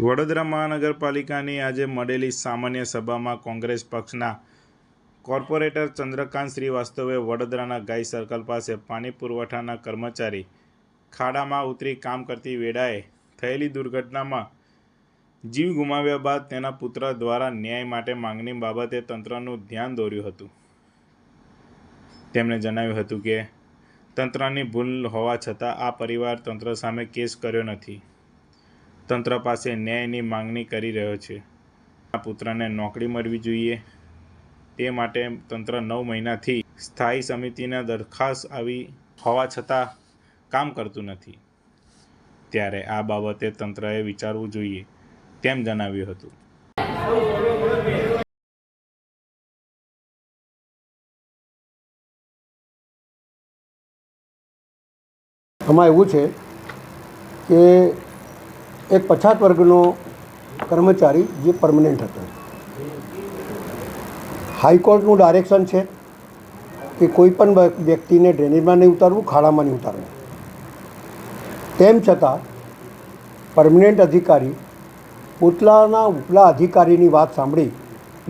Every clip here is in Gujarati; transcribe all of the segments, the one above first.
વડોદરા મહાનગરપાલિકાની આજે મળેલી સામાન્ય સભામાં કોંગ્રેસ પક્ષના કોર્પોરેટર ચંદ્રકાંત શ્રીવાસ્તવે વડોદરાના ગાય સર્કલ પાસે પાણી પુરવઠાના કર્મચારી ખાડામાં ઉતરી કામ કરતી વેળાએ થયેલી દુર્ઘટનામાં જીવ ગુમાવ્યા બાદ તેના પુત્ર દ્વારા ન્યાય માટે માંગણી બાબતે તંત્રનું ધ્યાન દોર્યું હતું. તેમણે જણાવ્યું હતું કે તંત્રની ભૂલ હોવા છતાં આ પરિવાર તંત્ર સામે કેસ કર્યો નથી. તંત્ર પાસે ન્યાયની માંગણી કરી રહ્યો છે. આ પુત્રને નોકરી મળવી જોઈએ તે માટે તંત્ર 9 મહિનાથી સ્થાયી સમિતિને દરખાસ્ત આવી હોવા છતાં કામ કરતું નથી. ત્યારે આ બાબતે તંત્રએ વિચારવું જોઈએ તેમ જણાવ્યું હતું. આમાં એવું છે કે એક પછાત વર્ગનો કર્મચારી જે પરમનન્ટ હતો, હાઈકોર્ટનું ડાયરેક્શન છે કે કોઈ પણ વ્યક્તિને ડ્રેનેજમાં નહીં ઉતારવું, ખાડામાં નહીં ઉતારવું. તેમ છતાં પરમનન્ટ અધિકારી પોતાના ઉપલા અધિકારીની વાત સાંભળી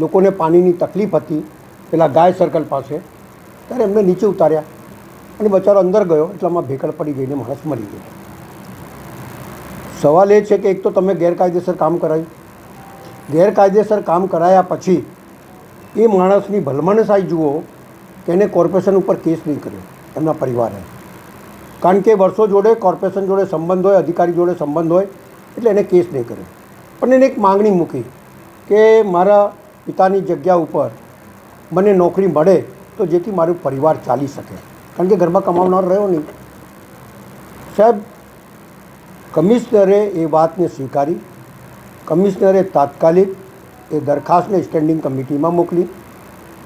લોકોને પાણીની તકલીફ હતી પેલા ગાય સર્કલ પાસે, ત્યારે એમને નીચે ઉતાર્યા અને બચારો અંદર ગયો એટલામાં ભેકડ પડી ગઈને માણસ મરી ગયો. સવાલ એ છે કે એક તો તમે ગેરકાયદેસર કામ કરાવ્યું, ગેરકાયદેસર કામ કરાયા પછી એ માણસની ભલમણસાઈ જુઓ કે એને કોર્પોરેશન ઉપર કેસ નહીં કર્યો એમના પરિવારે, કારણ કે વર્ષો જોડે કોર્પોરેશન જોડે સંબંધ હોય, અધિકારી જોડે સંબંધ હોય એટલે એને કેસ નહીં કર્યો. પણ એને એક માગણી મૂકી કે મારા પિતાની જગ્યા ઉપર મને નોકરી મળે તો જેથી મારું પરિવાર ચાલી શકે, કારણ કે ઘરમાં કમાવનાર રહ્યો નહીં. સાહેબ, કમિશનરે એ વાતને સ્વીકારી. કમિશનરે તાત્કાલિક એ દરખાસ્તને સ્ટેન્ડિંગ કમિટીમાં મોકલી.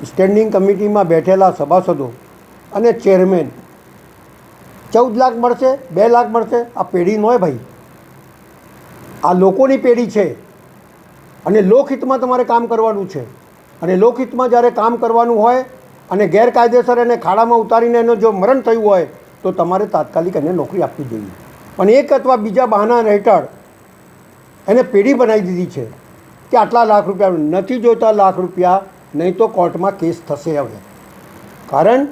સ્ટેન્ડિંગ કમિટીમાં બેઠેલા સભાસદો અને ચેરમેન 14 લાખ મળશે, 2 લાખ મળશે, આ પેઢી ન હોય ભાઈ, આ લોકોની પેઢી છે અને લોકહિતમાં તમારે કામ કરવાનું છે. અને લોકહિતમાં જ્યારે કામ કરવાનું હોય અને ગેરકાયદેસર એને ખાડામાં ઉતારીને એનો જો મરણ થયું હોય તો તમારે તાત્કાલિક એને નોકરી આપવી જોઈએ. પણ એક અથવા બીજા બહાના હેઠળ એને પેઢી બનાવી દીધી છે કે આટલા લાખ રૂપિયા નથી જોઈતા, લાખ રૂપિયા નહીં તો કોર્ટમાં કેસ થશે. હવે કારણ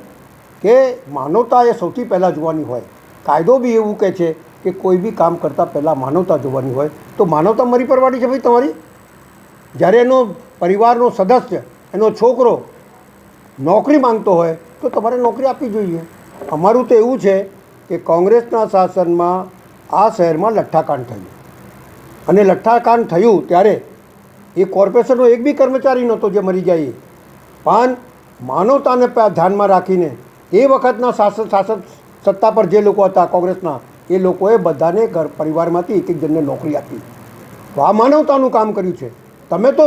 કે માનવતા એ સૌથી પહેલાં જોવાની હોય. કાયદો બી એવું કહે છે કે કોઈ બી કામ કરતાં પહેલાં માનવતા જોવાની હોય. તો માનવતા મરી પરવાડી છે ભાઈ તમારી. જ્યારે એનો પરિવારનો સદસ્ય, એનો છોકરો નોકરી માંગતો હોય તો તમારે નોકરી આપવી જોઈએ. અમારું તો એવું છે કે કોંગ્રેસના શાસનમાં આ શહેરમાં લઠ્ઠાકાંડ થયું અને લઠ્ઠાકાંડ થયું ત્યારે એ કોર્પોરેશનનો એક બી કર્મચારી નહોતો જે મરી જાય. પણ માનવતાને ધ્યાનમાં રાખીને એ વખતના શાસક સત્તા પર જે લોકો હતા કોંગ્રેસના, એ લોકોએ બધાને ઘર પરિવારમાંથી એક જણને નોકરી આપી. તો આ માનવતાનું કામ કર્યું છે. તમે તો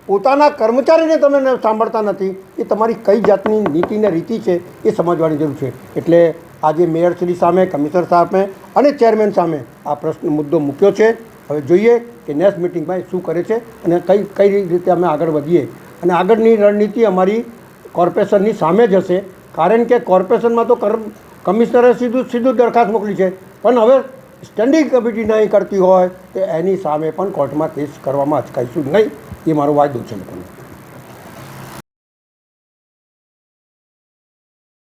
પોતાના કર્મચારીને તમે સાંભળતા નથી. એ તમારી કઈ જાતની નીતિ ને રીતિ છે એ સમજવાની જરૂર છે. એટલે આજે મેયરશ્રી સામે, કમિશનર સામે અને ચેરમેન સામે આ પ્રશ્ન મુદ્દો મૂક્યો છે. હવે જોઈએ કે નેક્સ્ટ મિટિંગમાં શું કરે છે અને કઈ રીતે અમે આગળ વધીએ. અને આગળની રણનીતિ અમારી કોર્પોરેશનની સામે જ હશે, કારણ કે કોર્પોરેશનમાં તો કમિશનરે સીધું દરખાસ્ત મોકલી છે. પણ હવે સ્ટેન્ડિંગ કમિટી નહીં કરતી હોય તો એની સામે પણ કોર્ટમાં કેસ કરવામાં અચકાઈશું નહીં, એ મારો વાયદો છે લોકોને.